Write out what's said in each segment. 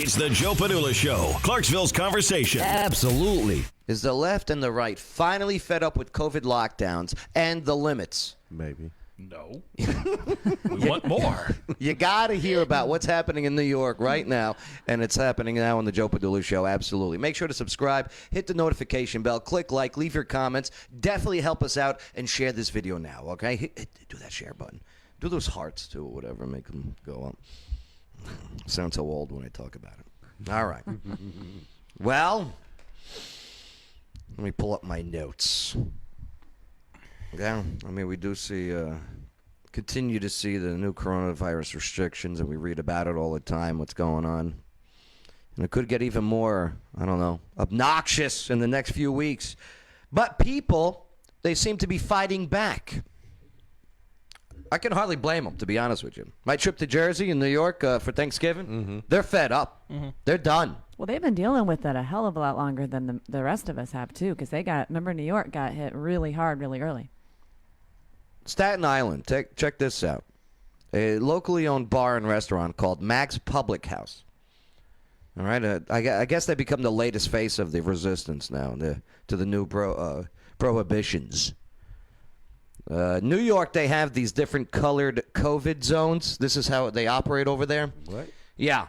It's the Joe Padula Show, Clarksville's conversation. Absolutely. Is the left and the right finally fed up with COVID lockdowns and the limits? Maybe. No. We want more. You got to hear about what's happening in New York right now, and it's happening now on the Joe Padula Show. Absolutely. Make sure to subscribe, hit the notification bell, click like, leave your comments. Definitely help us out and share this video now, okay? Do that share button. Do those hearts, too, or whatever. Make them go up. Sound so old when I talk about it. All right. Well, let me pull up my notes. Yeah, I mean, we do see, continue to see the new coronavirus restrictions, and we read about it all the time, what's going on. And it could get even more, I don't know, obnoxious in the next few weeks. But people, they seem to be fighting back. I can hardly blame them, to be honest with you. My trip to Jersey and New York for Thanksgiving, they're fed up. They're done. Well, they've been dealing with it a hell of a lot longer than the rest of us have, too, because remember, New York got hit really hard, really early. Staten Island, check this out. A locally owned bar and restaurant called Mac's Public House. All right, I guess they become the latest face of the resistance now to the new prohibitions. New York, they have these different colored COVID zones. This is how they operate over there. What? Yeah,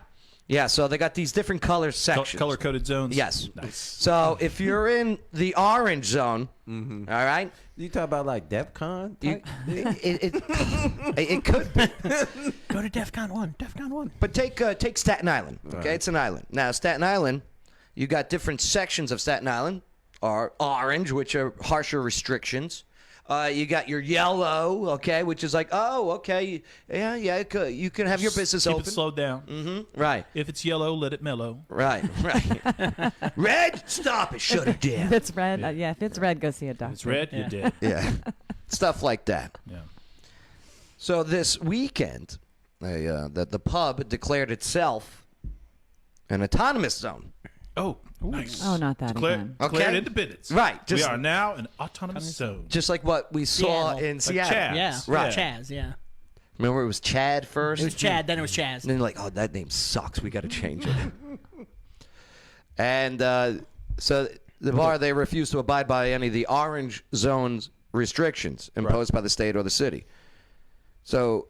so they got these different color sections. Color-coded zones? Yes. Nice. So if you're in the orange zone, all right? You talk about like DEF CON? It could be. Go to DEF CON 1. DEF CON 1. But take Staten Island, okay? Right. It's an island. Now, Staten Island, you got different sections of Staten Island are orange, which are harsher restrictions. You got your yellow, okay, which is like, oh, okay, yeah, you can have your business Keep open. it slowed down. Right. If it's yellow, let it mellow. Right. Red, stop it, shut it down. If it's red, if it's red, go see a doctor. If it's red, you're dead. Yeah, stuff like that. Yeah. So this weekend, that the pub declared itself an autonomous zone. Oh, nice. Oh, not that again. Declared independence. Right. We are now an autonomous zone. Just like what we saw Seattle. in Seattle. Chad. Yeah. Right. Chaz, yeah. Remember, it was Chad first? It was Chad, then it was Chaz. And then like, oh, that name sucks. We got to change it. And so the bar, they refused to abide by any of the orange zone's restrictions imposed by the state or the city. So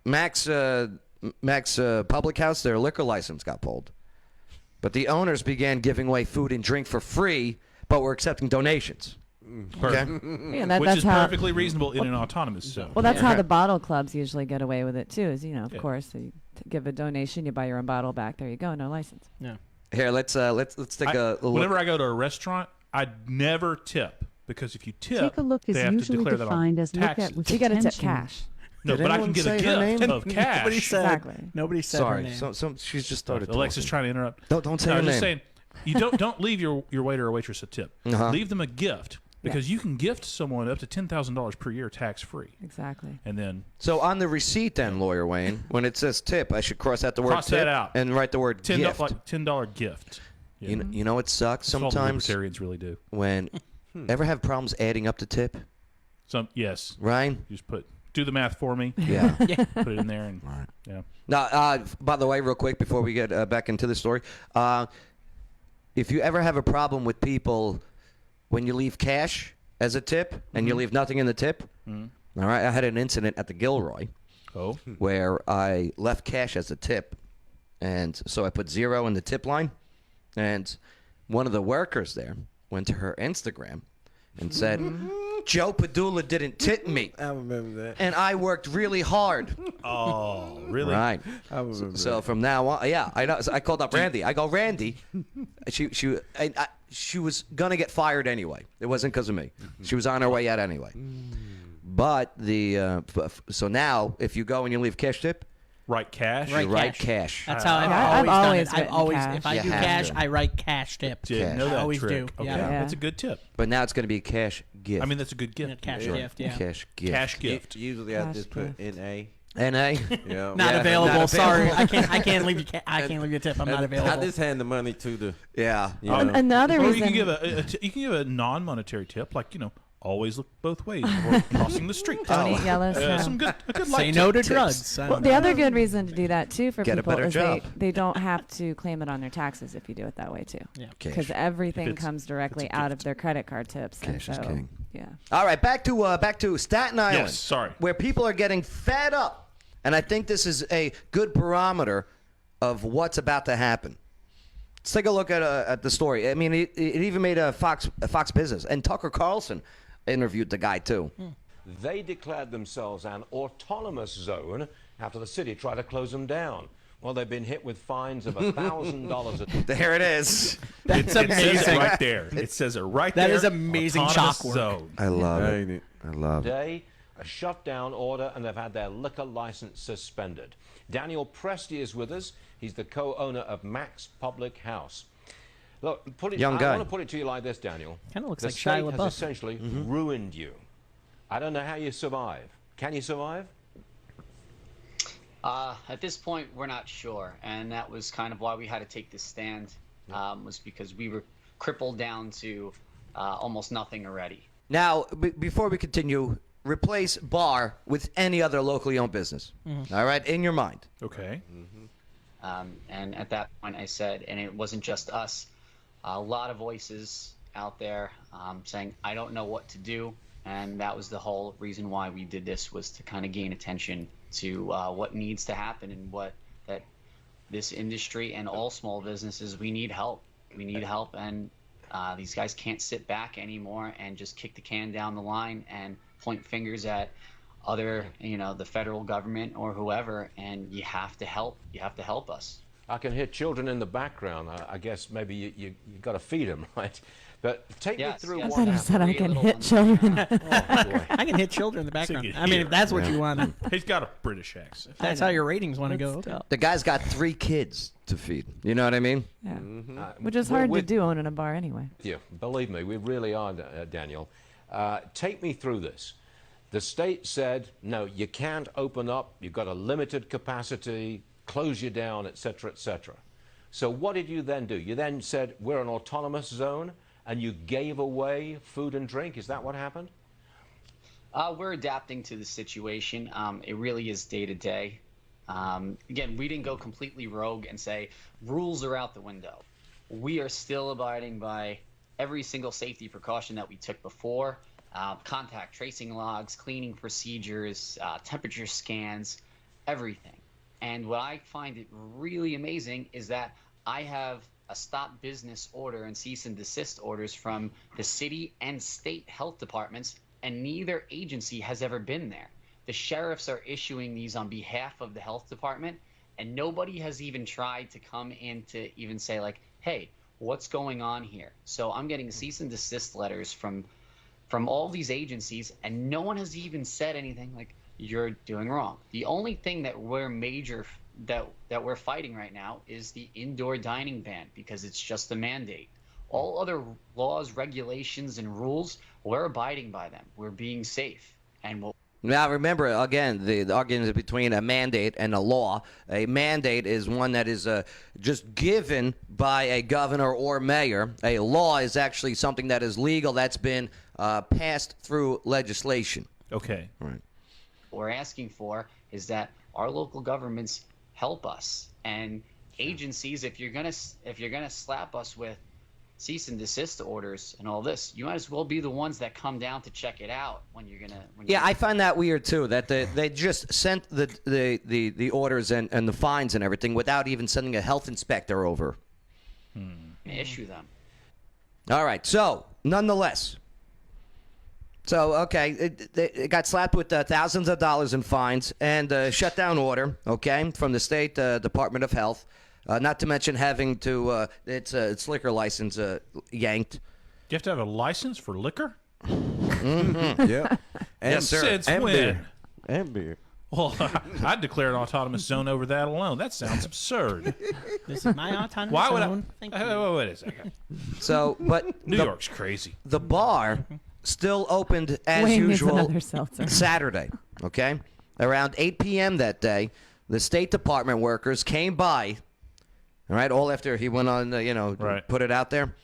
Mac's Public House, their liquor license got pulled. But the owners began giving away food and drink for free, but were accepting donations. Okay? Yeah, Which that's is how, perfectly reasonable in an autonomous zone. Well, that's how the bottle clubs usually get away with it, too, is, of course, you give a donation, you buy your own bottle back. There you go, no license. Yeah. Here, let's take a look. Whenever I go to a restaurant, I never tip, because if you tip, Take a look is they have to usually declare that on defined as look taxes. at with You got to tip attention. cash. No, Did but I can anyone get a say her gift name? of cash. Nobody said. Exactly. Nobody said Sorry, her name. she just started Alexa's talking. trying to interrupt. Don't say no, her I'm name. just saying, you don't leave your waiter or waitress a tip. Leave them a gift, because you can gift someone up to $10,000 per year tax-free. Exactly. And then So on the receipt then, Lawyer Wayne, when it says tip, I should cross out the word Cross tip that out. and write the word gift. like $10 gift. Yeah. You know it sucks That's all the sometimes libertarians really do. when ever have problems adding up the tip, Yes. Ryan? You just do the math for me. Yeah. Put it in there, and yeah. Now, by the way, real quick before we get back into the story, if you ever have a problem with people when you leave cash as a tip and you leave nothing in the tip, all right, I had an incident at the Gilroy where I left cash as a tip, and so I put 0 in the tip line, and one of the workers there went to her Instagram and said, Joe Padula didn't tip me. I remember that. And I worked really hard. Oh, really? Right. I remember So that. from now on, yeah, I know. So I called up Randy. I go, Randy. She was gonna get fired anyway. It wasn't because of me. She was on her way out anyway. But so now, if you go and you leave cash tip, Write cash? Right. you write cash. cash. That's how I've I've always done it. written I've always, cash. if I You do have cash, to. I write cash tip. Didn't know I that always trick. do. Okay. Yeah. That's a good tip. But now it's gonna be a cash gift. I mean, that's a good gift. Cash Sure. gift, yeah. Cash gift. Cash gift. Usually I Cash just put gift. NA. N.A. Yeah. Not Yeah, available. not Sorry, available. I can't leave you. I can't leave you a tip. I'm not available. I just hand the money to the. Yeah. You know. Another Or reason. you can give a non-monetary tip, like always look both ways before crossing the street. Don't eat yellow snow. A good Say life no to tips. drugs. I Well, don't the know. other good reason to do that too for Get a people better is job. they don't have to claim it on their taxes if you do it that way too. Yeah. Because everything If it's- comes directly out of their credit card tips. Cash and is so, king. Yeah. All right, back to Staten Island. Yes, sorry. Where people are getting fed up, and I think this is a good barometer of what's about to happen. Let's take a look at the story. I mean, it even made a Fox Business, and Tucker Carlson interviewed the guy too. They declared themselves an autonomous zone after the city tried to close them down. Well, they've been hit with fines of $1,000. There it is. That's It says it amazing. right there. It says it right That there. is amazing Autonomous chalk work. zone. I love Ain't it. it? I love it. Today, a shutdown order, and they've had their liquor license suspended. Daniel Presti is with us. He's the co-owner of Max Public House. Look, Young guy. I want to put it to you like this, Daniel. Kinda looks the like state Shia has LaBeouf. essentially ruined you. I don't know how you survive. Can you survive? At this point, we're not sure, and that was kind of why we had to take this stand, was because we were crippled down to almost nothing already. Now, before we continue, replace bar with any other locally owned business. All right, in your mind. Okay. And at that point, I said, and it wasn't just us, a lot of voices out there saying, I don't know what to do. And that was the whole reason why we did this, was to kind of gain attention to what needs to happen, and what that this industry and all small businesses, we need help. We need help, and these guys can't sit back anymore and just kick the can down the line and point fingers at other, the federal government or whoever, and you have to help. You have to help us. I can hear children in the background. I guess maybe you got to feed them, right? But take me Yes, through yes. what I thought he happened. said I Three can little hit ones. children. Oh, boy. I can hit children in the background. you I mean, hear. if that's what you want. He's got a British accent. That's how your ratings want to go. Okay. The guy's got 3 kids to feed. You know what I mean? Yeah. Uh, Which is we're hard to with do owning a bar anyway. you. Believe me, we really are, Daniel. Take me through this. The state said, no, you can't open up. You've got a limited capacity, close you down, etc., etc. So what did you then do? You then said, we're an autonomous zone, and you gave away food and drink. Is that what happened? We're adapting to the situation. It really is day to day. Again, we didn't go completely rogue and say rules are out the window. We are still abiding by every single safety precaution that we took before. Contact tracing logs, cleaning procedures, temperature scans, everything. And what I find it really amazing is that I have a stop business order and cease and desist orders from the city and state health departments, and neither agency has ever been there. The sheriffs are issuing these on behalf of the health department, and nobody has even tried to come in to even say, like, hey, what's going on here? So I'm getting cease and desist letters from all these agencies, and no one has even said anything like, you're doing wrong. The only thing that we're that we're fighting right now is the indoor dining ban, because it's just a mandate. All other laws, regulations, and rules, we're abiding by them. We're being safe, and we'll. Now, remember, again, the argument is between a mandate and a law. A mandate is one that is just given by a governor or mayor. A law is actually something that is legal, that's been passed through legislation. Okay. Right. What we're asking for is that our local governments help us, and agencies, if you're gonna slap us with cease and desist orders and all this, you might as well be the ones that come down to check it out when you're gonna. Yeah, I find that weird too. That they just sent the orders and the fines and everything without even sending a health inspector over. issue them. All right. So, nonetheless, okay, it got slapped with thousands of dollars in fines and a shutdown order. Okay, from the state Department of Health. Not to mention having to its liquor license yanked. Do you have to have a license for liquor? Yeah. Yes, sir. Since And when? beer. And beer. Well, I'd declare an autonomous zone over that alone. That sounds absurd. This is my autonomous Why would zone. Thank you. Wait a second. So, but New York's crazy. the bar still opened as Wayne needs usual another seltzer. Saturday. Okay, around 8 p.m. that day, the State Department workers came by. All right, all after he went on, Right. put it out there.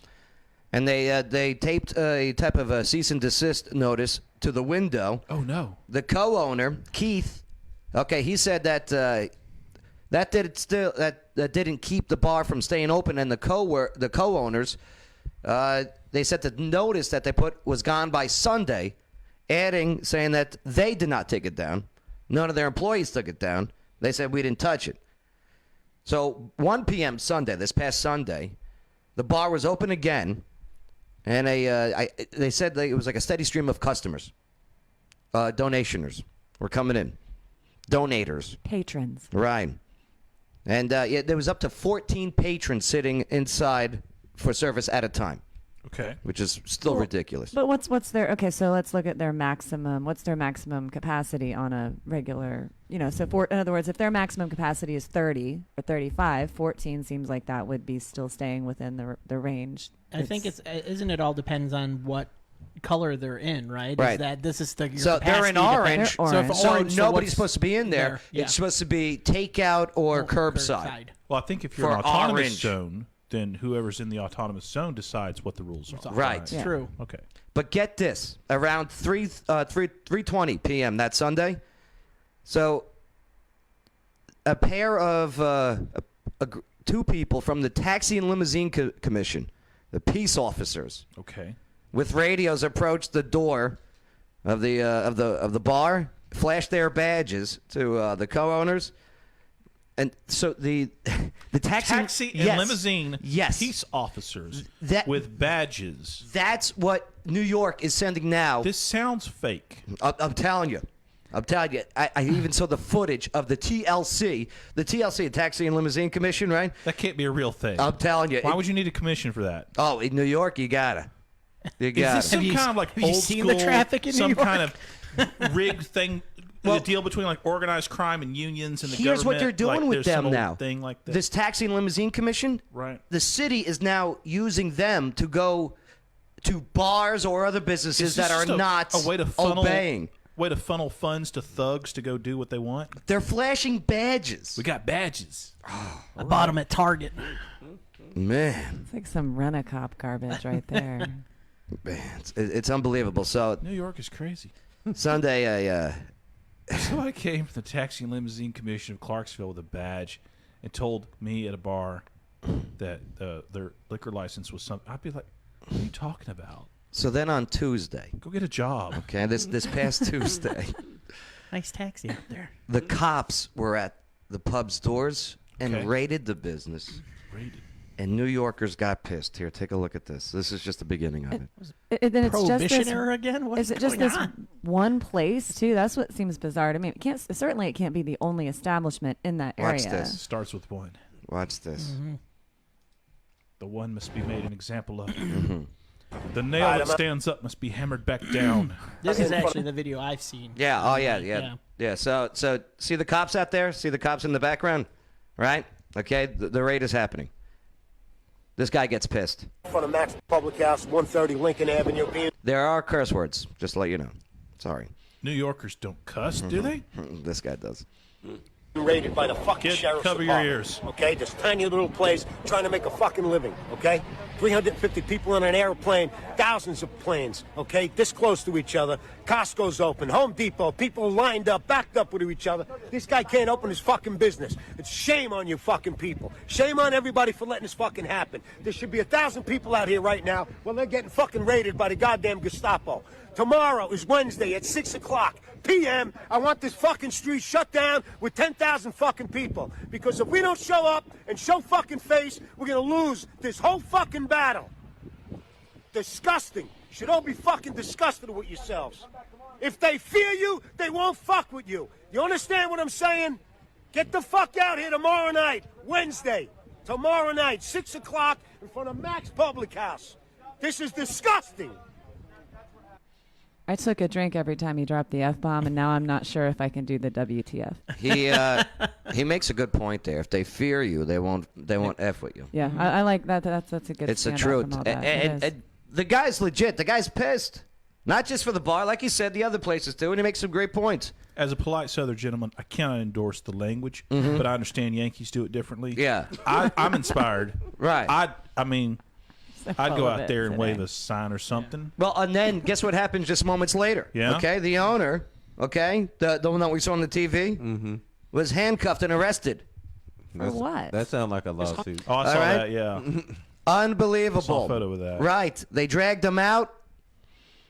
and they taped a type of a cease and desist notice to the window. Oh no! The co-owner, Keith, okay, he said that that didn't keep the bar from staying open, and the co-owners, they said the notice that they put was gone by Sunday, saying that they did not take it down. None of their employees took it down. They said we didn't touch it. So 1 p.m. Sunday, this past Sunday, the bar was open again, and they said it was like a steady stream of customers, donationers were coming in, donators, Patrons. right, and there was up to 14 patrons sitting inside for service at a time. Okay. Which is still ridiculous. But what's their okay? So let's look at their maximum. What's their maximum capacity on a regular? So in other words, if their maximum capacity is 30 or 35, 14 seems like that would be still staying within the range. I think isn't it all depends on what color they're in, right? Right. Is that this is the your so they're in orange. They're orange. So orange, so nobody's what's supposed to be in there. there? Yeah. It's supposed to be takeout or curbside. Well, I think if you're For an autonomous orange. zone, then whoever's in the autonomous zone decides what the rules are. Right. Yeah. True. Okay. But get this, around 3:20 p.m. that Sunday, so a pair of two people from the Taxi and Limousine Commission, the peace officers, Okay. with radios approached the door of the bar, flashed their badges to the co-owners. And so the taxi and limousine yes. peace officers with badges. That's what New York is sending now. This sounds fake. I'm telling you. I even saw the footage of the TLC, the Taxi and Limousine Commission, right? That can't be a real thing. I'm telling you. Why would you need a commission for that? Oh, in New York, you gotta. You Is gotta. this some kind of like have you old seen school, the traffic in New some York? kind of rigged thing? The deal between like organized crime and unions and the government. Here's what they're doing like, with there's some them old now. Thing like that. This Taxi and Limousine Commission, Right. The city is now using them to go to bars or other businesses Is this that are just not a way to funnel, obeying. Way to funnel funds to thugs to go do what they want. They're flashing badges. We got badges. I bought them at Target. Man, It's like some rent-a-cop garbage right there. it's unbelievable. So New York is crazy. Sunday, Somebody came from the Taxi and Limousine Commission of Clarksville with a badge and told me at a bar that their liquor license was something. I'd be like, what are you talking about? So then on Tuesday, Go get a job. okay, this past Tuesday, Nice taxi out there. the cops were at the pub's doors and Okay. raided the business. Rated. And New Yorkers got pissed. Here, take a look at this. This is just the beginning of it. Then it's just Prohibition this. era again? What Is it just going this on? one place too? That's what seems bizarre to me. Certainly it can't be the only establishment in that area. Watch this. Starts with one. Watch this. The one must be made an example of. The nail that stands up must be hammered back down. This is actually the video I've seen. Yeah. Oh, yeah. So see the cops out there? See the cops in the background? Right? Okay. The raid is happening. This guy gets pissed. In front of Max Public House, 130 Lincoln Avenue. There are curse words, just to let you know. Sorry. New Yorkers don't cuss, do they? This guy does. Raided by the fucking Kid, sheriff's cover your department. ears. Okay, this tiny little place trying to make a fucking living. Okay, 350 people on an airplane, thousands of planes. Okay, this close to each other. Costco's open, Home Depot, people lined up, backed up with each other. This guy can't open his fucking business. It's shame on you fucking people. Shame on everybody for letting this fucking happen. There should be 1,000 people out here right now. Well, they're getting fucking raided by the goddamn Gestapo. Tomorrow is Wednesday at 6 o'clock p.m. I want this fucking street shut down with 10,000 fucking people. Because if we don't show up and show fucking face, we're gonna lose this whole fucking battle. Disgusting. You should all be fucking disgusted with yourselves. If they fear you, they won't fuck with you. You understand what I'm saying? Get the fuck out here tomorrow night, Wednesday. Tomorrow night, 6 o'clock in front of Max Public House. This is disgusting. I took a drink every time he dropped the F-bomb, and now I'm not sure if I can do the WTF. He makes a good point there. If they fear you, they won't F with you. Yeah, I like that. That's a good. It's the standout truth. from all that. It is. And the guy's legit. The guy's pissed. Not just for the bar, like he said, the other places too, and he makes some great points. As a polite Southern gentleman, I cannot endorse the language, but I understand Yankees do it differently. Yeah. I'm inspired. Right. I mean, I'd full go of out it there and today. wave a sign or something. Well, and then guess what happens just moments later? Yeah. Okay, the owner, okay, the one that we saw on the TV, was handcuffed and arrested. For what? That sounds like a lawsuit. Oh, I saw right. that. Yeah, Unbelievable. I saw a photo of that. Right. They dragged him out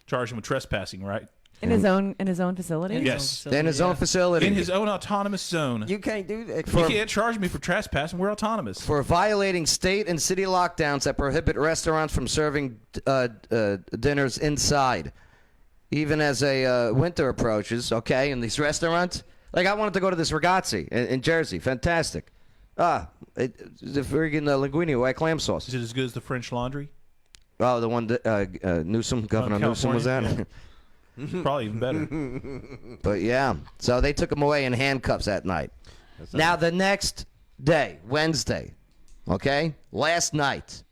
Charge him with trespassing, right? In his own facility. Yes. in his own facility. In his own autonomous zone. You can't do that. You can't charge me for trespassing. We're autonomous. for violating state and city lockdowns that prohibit restaurants from serving dinners inside, even as a winter approaches. Okay, in these restaurants, like I wanted to go to this Ragazzi in Jersey, fantastic. The friggin' linguine white clam sauce. Is it as good as the French Laundry? Oh, the one that Newsom, Governor Newsom was at. California? Yeah. Probably even better. But yeah, so they took him away in handcuffs that night. Now the next day, Wednesday, okay, last night.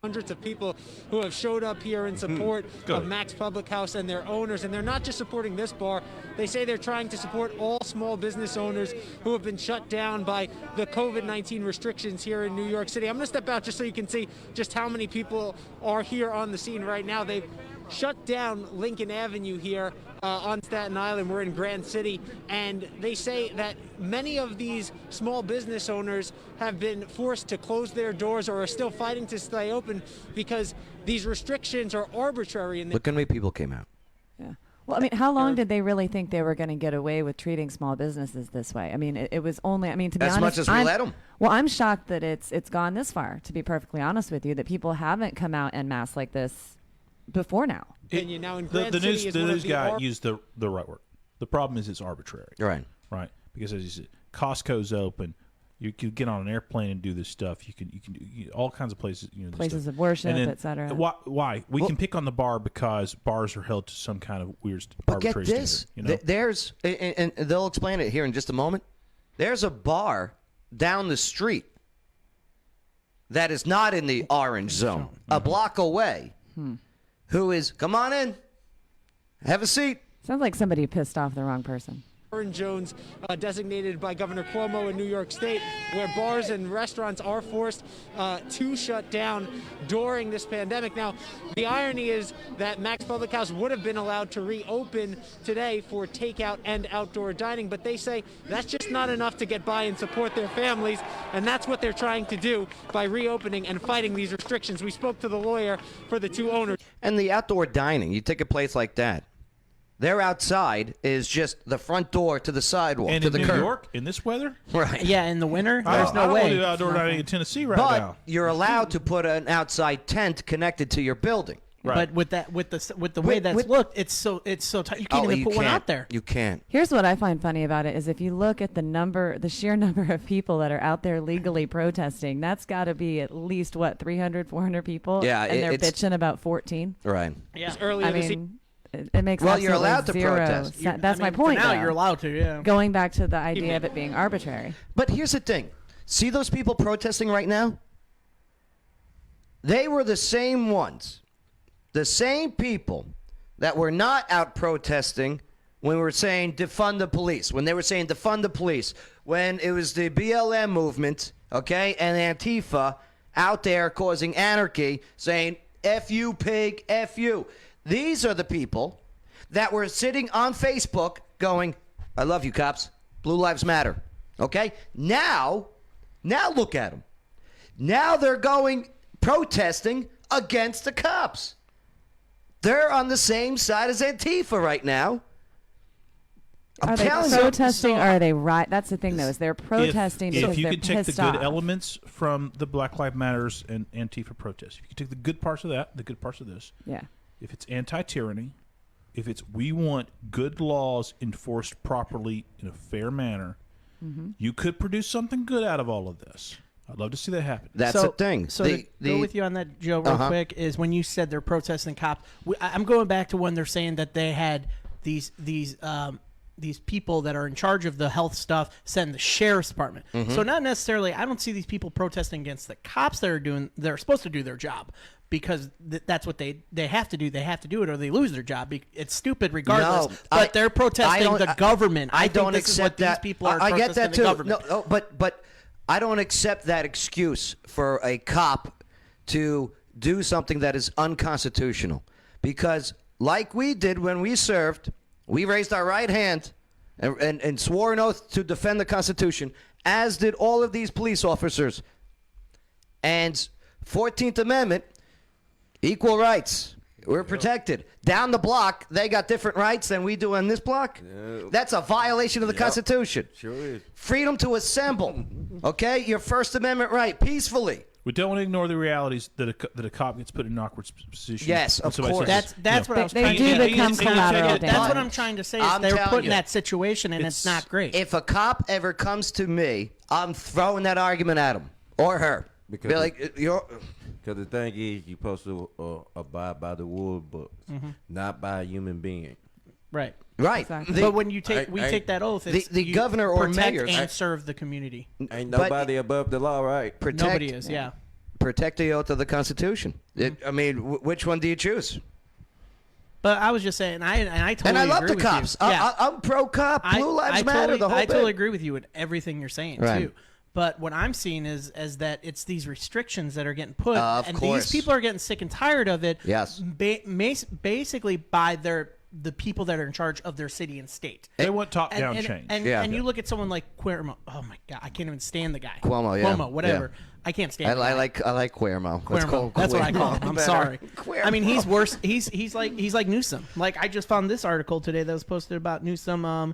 Hundreds of people who have showed up here in support of Max Public House and their owners. And they're not just supporting this bar. They say they're trying to support all small business owners who have been shut down by the COVID-19 restrictions here in New York City. I'm going to step out just so you can see just how many people are here on the scene right now. They've shut down Lincoln Avenue here on Staten Island. We're in Grand City, and they say that many of these small business owners have been forced to close their doors or are still fighting to stay open because these restrictions are arbitrary. And Look how many people came out. Yeah. Well, I mean, how long did they really think they were going to get away with treating small businesses this way? I mean, it was only, I mean, to be As honest, much as we let 'em. Well, I'm shocked that it's gone this far, to be perfectly honest with you, that people haven't come out en masse like this before now. Now in The Grand City news, is the one of news the guy used the right word. The problem is it's arbitrary. Right. Right. Because as you said, Costco's open. You can get on an airplane and do this stuff. You can do all kinds of places. You know, this Places stuff. of worship, And then et cetera. Why? We can pick on the bar because bars are held to some kind of weird But get arbitrary this, standard. You know? there's, and they'll explain it here in just a moment. There's a bar down the street that is not in the orange zone, a block away, who is, come on in, have a seat. Sounds like somebody pissed off the wrong person. orange zones designated by Governor Cuomo in New York State, where bars and restaurants are forced to shut down during this pandemic. Now, the irony is that Max Public House would have been allowed to reopen today for takeout and outdoor dining, but they say that's just not enough to get by and support their families, and that's what they're trying to do by reopening and fighting these restrictions. We spoke to the lawyer for the two owners. And the outdoor dining, you take a place like that. Their outside is just the front door to the sidewalk, And to in the New curb. York, in this weather? Right. Yeah, in the winter, I there's don't no want to way. do outdoor dining in Tennessee right But now. you're allowed to put an outside tent connected to your building. But with the way that's looked, it's so tight. You can't even put one out there. You can't. Here's what I find funny about it is if you look at the sheer number of people that are out there legally protesting, that's got to be at least, 300, 400 people? Yeah, and they're it's- bitching about 14? Right. Yeah. Earlier I this mean, it makes Well, you're absolutely allowed to zero protest. sense. That's my point, Now though. you're allowed to, yeah. Going back to the idea of it being arbitrary. But here's the thing. See those people protesting right now? They were the same ones. The same people that were not out protesting when we were saying defund the police, when they were saying defund the police, when it was the BLM movement, okay, and Antifa out there causing anarchy, saying, F you, pig, F you. These are the people that were sitting on Facebook going, I love you, cops. Blue Lives Matter. Okay? Now look at them. Now they're going protesting against the cops. They're on the same side as Antifa right now. Are they protesting or are they right? That's the thing, though, is they're protesting because if you they're could take the pissed good off. elements from the Black Lives Matters and Antifa protests, if you could take the good parts of that, the good parts of this, Yeah. if it's anti-tyranny, if it's we want good laws enforced properly in a fair manner, you could produce something good out of all of this. I'd love to see that happen. That's the thing. So to go with you on that, Joe, real quick, is when you said they're protesting cops. I'm going back to when they're saying that they had these people that are in charge of the health stuff sent in the sheriff's department. So not necessarily. I don't see these people protesting against the cops that are doing. They're supposed to do their job because that's what they have to do. They have to do it or they lose their job. It's stupid regardless. No, but they're protesting the government. I think don't this is what accept that. These people are I get protesting that the too. government. No, but I don't accept that excuse for a cop to do something that is unconstitutional. Because like we did when we served, we raised our right hand and swore an oath to defend the Constitution, as did all of these police officers. And 14th Amendment, equal rights. We're protected. Down the block, they got different rights than we do on this block. That's a violation of the Constitution. Sure is. Freedom to assemble. Okay? Your First Amendment right, peacefully. We don't want to ignore the realities that a cop gets put in an awkward position. Yes, when of somebody course. says, That's what I was They trying do to become collateral damage. That's what I'm trying to say. Is I'm they were telling put in you. that situation, and it's not great. If a cop ever comes to me, I'm throwing that argument at him or her. Because Be like, you're... Because the thing is, you're supposed to abide by the rule books, not by a human being. Right. Right. Exactly. But when you take take that oath, it's the you governor or protect mayor and serve the community. Ain't But- nobody above the law, right? Nobody is. Yeah. Protect the oath of the Constitution. I mean, which one do you choose? But I was just saying, I totally And I love agree the with cops. You. Yeah. I'm pro-cop. Blue Lives Matter, the whole I totally bit. agree with you with everything you're saying Right. too. But what I'm seeing is that it's these restrictions that are getting put, Of and course. these people are getting sick and tired of it. Yes. Basically by the people that are in charge of their city and state. They want top-down and, change. And, Yeah. and you look at someone like Cuomo. Oh my God, I can't even stand the guy. Cuomo, yeah. Cuomo, whatever. Yeah. I can't stand. the I guy. like Cuomo. Let's call him Cuermo. That's what I Cuomo. call him. I'm Better. sorry. Cuermo. I mean, he's worse. He's like Newsom. Like I just found this article today that was posted about Newsom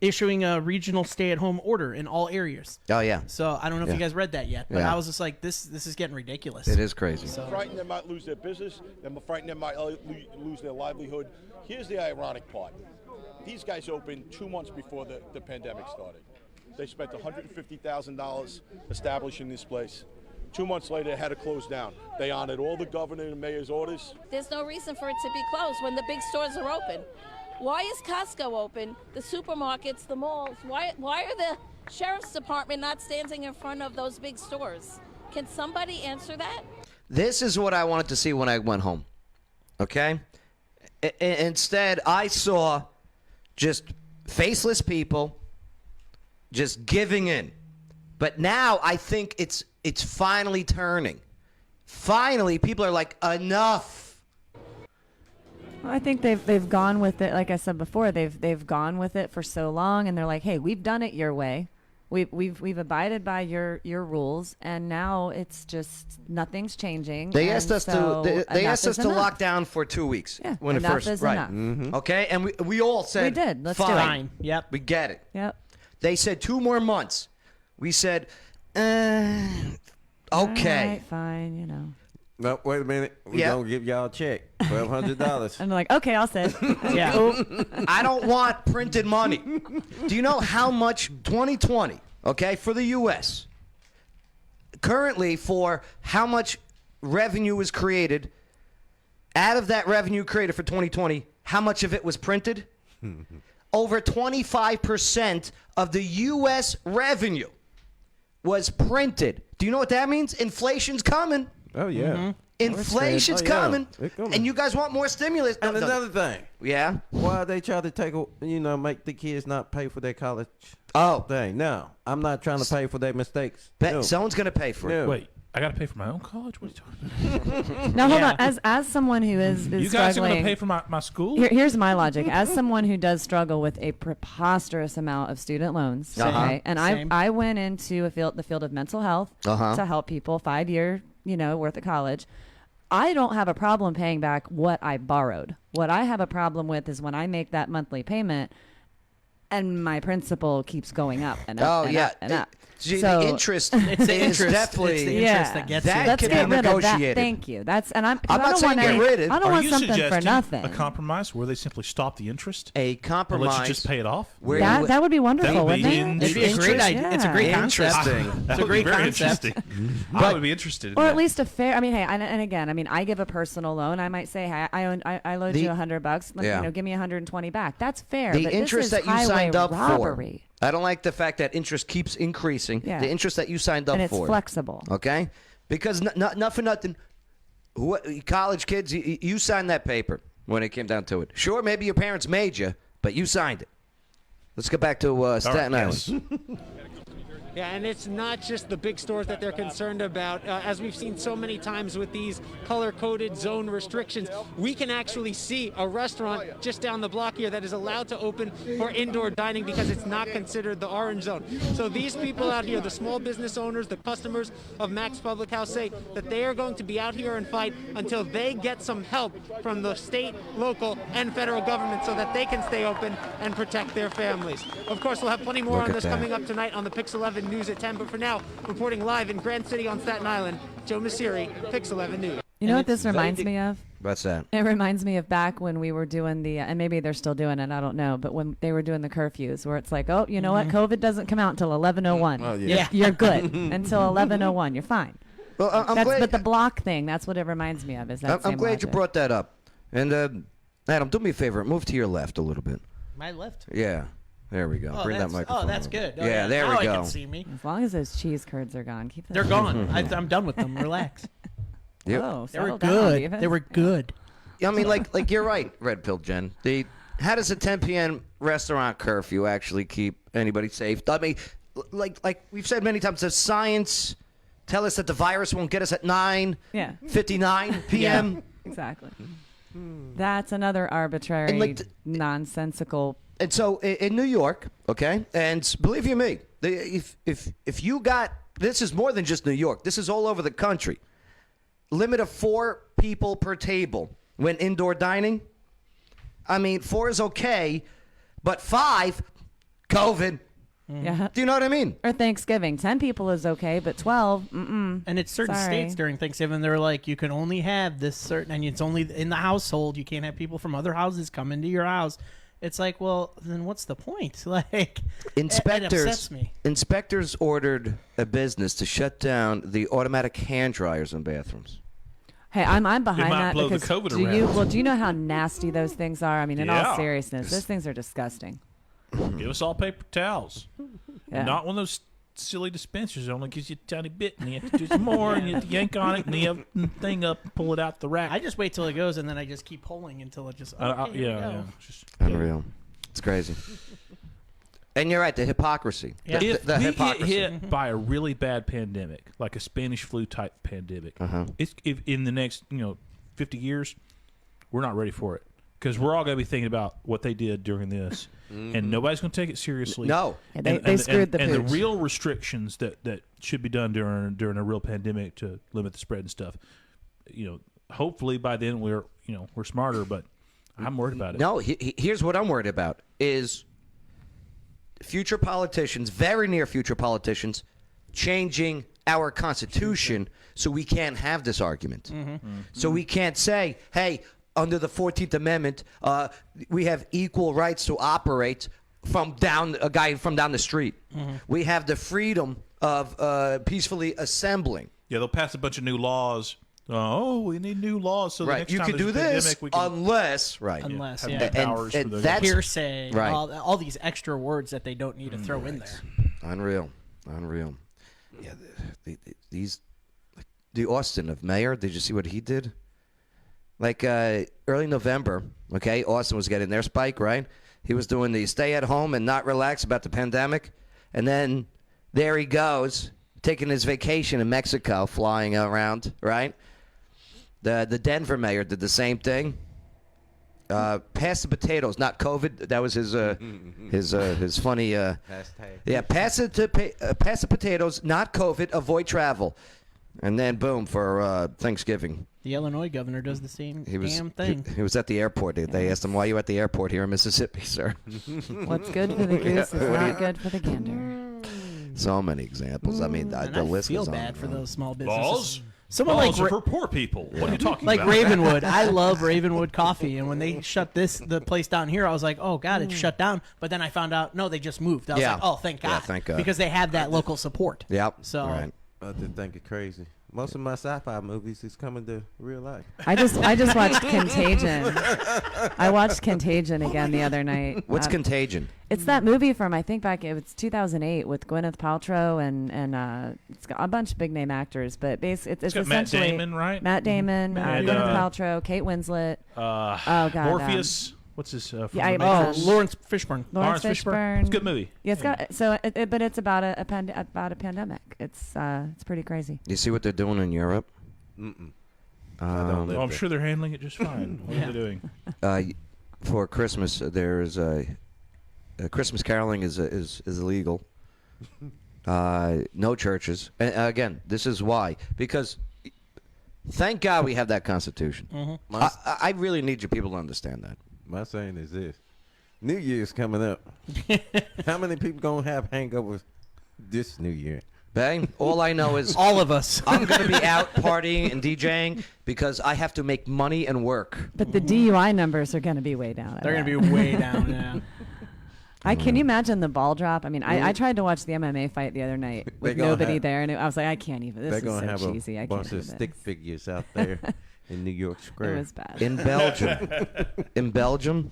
issuing a regional stay-at-home order in all areas. Oh, yeah. So I don't know if you guys read that yet, but Yeah. I was just like, this is getting ridiculous. It is crazy. Frightened they might lose their business. They're frightened they might lose their livelihood. Here's the ironic part. These guys opened 2 months before the pandemic started. They spent $150,000 establishing this place. 2 months later, they had to close down. They honored all the governor and mayor's orders. There's no reason for it to be closed when the big stores are open. Why is Costco open? The supermarkets, the malls. Why are the sheriff's department not standing in front of those big stores? Can somebody answer that? This is what I wanted to see when I went home. Okay? Instead, I saw just faceless people just giving in. But now I think it's finally turning. Finally, people are like, enough. Well, I think they've gone with it. Like I said before, they've gone with it for so long, and they're like, hey, we've done it your way. We've abided by your rules, and now it's just nothing's changing. They and asked us so to they enough asked us is to enough. lock down for 2 weeks. Yeah, when it enough first is right. enough. Okay, and we all said We did. Let's do it. Fine. Yep. We get it. Yep. They said 2 more months. We said, okay. All right, fine. You know. No, wait a minute. We're Yeah. going to give y'all a check. $1,200. I'm like, okay, I'll say. Yeah. I don't want printed money. Do you know how much 2020, okay, for the U.S., currently for how much revenue was created, out of that revenue created for 2020, how much of it was printed? Over 25% of the U.S. revenue was printed. Do you know what that means? Inflation's coming. Oh, yeah. Inflation's Oh, yeah. coming. It's coming. And you guys want more stimulus. And No, no. another thing. Yeah? Why they try to take, make the kids not pay for their college Oh. thing? No, I'm not trying to pay for their mistakes. Bet No. someone's going to pay for it. No. Wait, I got to pay for my own college? What are you talking about? Now hold Yeah. on. As someone who is You guys are struggling, going to pay for my school? Here's my logic. As someone who does struggle with a preposterous amount of student loans, okay, and Same. I went into the field of mental health to help people 5-year, worth of college. I don't have a problem paying back what I borrowed. What I have a problem with is when I make that monthly payment and my principal keeps going up and up and up and up. The interest It's the is interest. definitely It's the interest that gets that you. Let's can get be rid of that. negotiated. Thank you. That's and I'm. I'm I not don't saying want get any, rid of. I don't Are want you something for suggesting nothing. a compromise where they simply stop the interest A and compromise. let you just pay it off? where That would be wonderful, That would wouldn't be it? It'd be a great idea. It's a great concept. Interesting. That a would be great very concept. interesting. I would be interested in Or that. at least a fair. I mean, hey, and again, I mean, I give a personal loan. I might say, hey, I load The- you $100. Yeah. Give me 120 back. That's fair. The but interest this is that you highway signed up robbery. for. I don't like the fact that interest keeps increasing. Yeah. The interest that you signed up And it's for. flexible. Okay? Because not for nothing. College kids, you signed that paper when it came down to it. Sure, maybe your parents made you, but you signed it. Let's get back to Staten Island. Yes. Yeah, and it's not just the big stores that they're concerned about. As we've seen so many times with these color-coded zone restrictions, we can actually see a restaurant just down the block here that is allowed to open for indoor dining because it's not considered the orange zone. So these people out here, the small business owners, the customers of Max Public House, say that they are going to be out here and fight until they get some help from the state, local, and federal government so that they can stay open and protect their families. Of course, we'll have plenty more on this coming up tonight on the Pix 11 News at 10, but for now, reporting live in Grand City on Staten Island, Joe Messeri, Pix 11 News. You know what this reminds me of? What's that? It reminds me of back when we were doing the, and maybe they're still doing it, I don't know, but when they were doing the curfews where it's like, oh, you know what, COVID doesn't come out until 11:01. Oh, yeah. You're good until 11:01. You're fine. Well, I'm glad. But the block thing, that's what it reminds me of. Is that I'm same glad logic. you brought that up. And Adam, do me a favor. Move to your left a little bit. My left. Yeah. There we go. Bring that microphone. Oh, that's over. good. Oh, yeah, there now we go. I can see me. As long as those cheese curds are gone, keep them. They're gone. I'm done with them. Relax. Yep. Oh, They were settle down, good. Davis. They were good. I mean, like you're right, Red Pill Jen. How does a 10 p.m. restaurant curfew actually keep anybody safe? I mean, like we've said many times, does science tell us that the virus won't get us at 9:59 p.m.? Yeah, exactly. That's another arbitrary, And nonsensical. And so in New York, okay, and believe you me, if you got, this is more than just New York. This is all over the country. Limit of 4 people per table when indoor dining. I mean, 4 is okay, but 5, COVID. Yeah. Do you know what I mean? Or Thanksgiving, 10 people is okay, but 12, And it's certain Sorry. states during Thanksgiving, they're like, you can only have this certain, and it's only in the household. You can't have people from other houses come into your house. It's like, well, then what's the point? Like, it upsets me. Inspectors ordered a business to shut down the automatic hand dryers in bathrooms. Hey, I'm behind might that blow the because COVID do around. you know how nasty those things are? I mean, in Yeah. all seriousness, those things are disgusting. Give us all paper towels. Yeah. Not one of those silly dispensers that only gives you a tiny bit, and you have to do some more, and you have to yank on it, and you have the thing up and pull it out the rack. I just wait till it goes, and then I just keep pulling until it just. Okay, here we go. yeah. Just, Unreal. It's crazy. And you're right, the hypocrisy. Yeah. If The we hypocrisy. get hit by a really bad pandemic, like a Spanish flu type pandemic, it's if in the next 50 years, we're not ready for it because we're all going to be thinking about what they did during this, and nobody's going to take it seriously. No. Yeah, they screwed the and the pooch. real restrictions that should be done during a real pandemic to limit the spread and stuff. Hopefully by then we're smarter, but I'm worried about it. No, here's what I'm worried about is future politicians, very near future politicians, changing our Constitution so we can't have this argument. So we can't say, hey, under the 14th Amendment, we have equal rights to operate from a guy from down the street. We have the freedom of peacefully assembling. Yeah, they'll pass a bunch of new laws. Oh, we need new laws so the Right, next you time can there's do a this pandemic, we can unless Unless, have yeah. new powers And for the that's- Hearsay, Right. all these extra words that they don't need to throw in there. Unreal. Yeah, the Austin of mayor. Did you see what he did? Like early November, okay, Austin was getting their spike, right? He was doing the stay at home and not relax about the pandemic, and then there he goes taking his vacation in Mexico, flying around, right? The Denver mayor did the same thing. Pass the potatoes, not COVID. That was his funny. Hashtag. Yeah, pass the potatoes, not COVID. Avoid travel, and then boom for Thanksgiving. The Illinois governor does the same He was damn thing. He was at the airport. They asked him, "Why are you at the airport here in Mississippi, sir?" What's good for the goose is not good for the gander. So many examples. I mean, And the I list feel goes on bad and for on. those small businesses. laws. Someone Laws like are for poor people. What are you talking like about? Ravenwood. I love Ravenwood Coffee, and when they shut the place down here, I was like, oh god, it's shut down. But then I found out no, they just moved. I was Yeah. like, oh thank God, Yeah, thank God. because they have that local support. Yep. So right. I just think it's crazy. Most of my sci-fi movies is coming to real life. I just watched Contagion. I watched Contagion again the other night. What's Contagion? It's that movie from I think back it was 2008 with Gwyneth Paltrow and it's got a bunch of big name actors, but it's got Matt essentially Damon, right? Matt Damon, And, Gwyneth Paltrow, Kate Winslet. Oh God, Morpheus. What's his? From Yeah, the Oh, Matrix? Lawrence Fishburne. Lawrence Fishburne. It's a good movie. Yeah, it's got but it's about a pandemic. It's pretty crazy. You see what they're doing in Europe? Mm-mm. I'm sure they're handling it just fine. What are they doing? For Christmas, there's Christmas caroling is illegal. No churches. And again, this is why, because thank God we have that Constitution. Mm-hmm. I really need you people to understand that. My saying is this: New Year's coming up. How many people gonna have hangovers this New Year? Bang! All I know is all of us. I'm going to be out partying and DJing because I have to make money and work. But the DUI numbers are going to be way down. They're going to be way down. Yeah. Can you imagine the ball drop? I mean, I tried to watch the MMA fight the other night with nobody there, and I was like, I can't even. This is so cheesy. I can't do bunch of this. stick figures out there in New York Square. It was bad. In Belgium,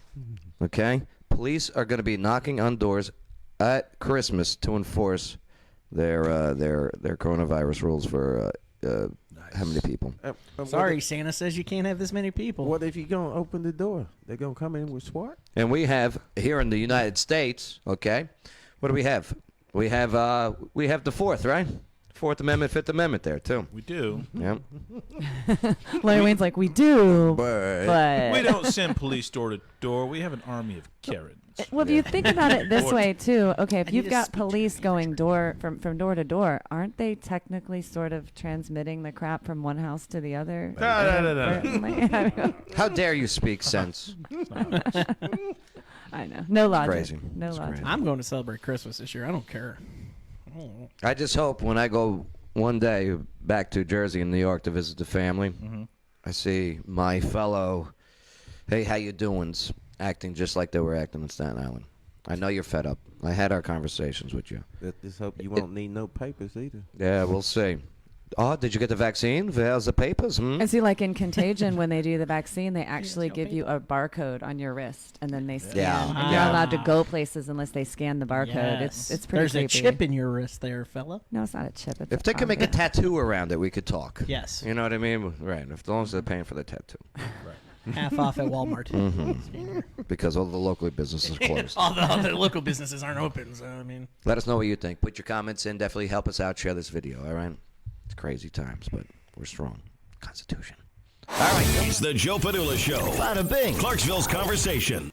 okay, police are going to be knocking on doors at Christmas to enforce their coronavirus rules for how many people. Sorry, Santa says you can't have this many people. What if you gonna open the door? They're gonna come in with SWAT? And we have here in the United States, okay, what do we have? We have the Fourth, right? Fourth Amendment, Fifth Amendment there too. We do. Yeah. Larry Wayne's like, we do, but we don't send police door to door. We have an army of Karens. Well, if you think about it this way too, okay, if you've got police going from door to door, aren't they technically sort of transmitting the crap from one house to the other? No. How dare you speak sense? I know. No logic. Crazy. No It's logic. crazy. I'm going to celebrate Christmas this year. I don't care. I just hope when I go one day back to Jersey and New York to visit the family, I see my fellow, hey, how you doings, acting just like they were acting in Staten Island. I know you're fed up. I had our conversations with you. Just hope you won't need no papers either. Yeah, we'll see. Oh, did you get the vaccine? There's the papers. And see, like in Contagion, when they do the vaccine, they actually give you a barcode on your wrist, and then they scan. Yeah. And you're not allowed to go places unless they scan the barcode. Yes. It's pretty There's creepy. a chip in your wrist there, fella. No, it's not a chip. It's If they could make a tattoo around it, we could talk. Yes. You know what I mean? Right. As long as they're paying for the tattoo. Half off at Walmart. Because all the local businesses are closed. all the local businesses aren't open, so I mean. Let us know what you think. Put your comments in. Definitely help us out. Share this video, all right? It's crazy times, but we're strong. Constitution. All right. It's the Joe Padula Show. Bada bing. Clarksville's conversation.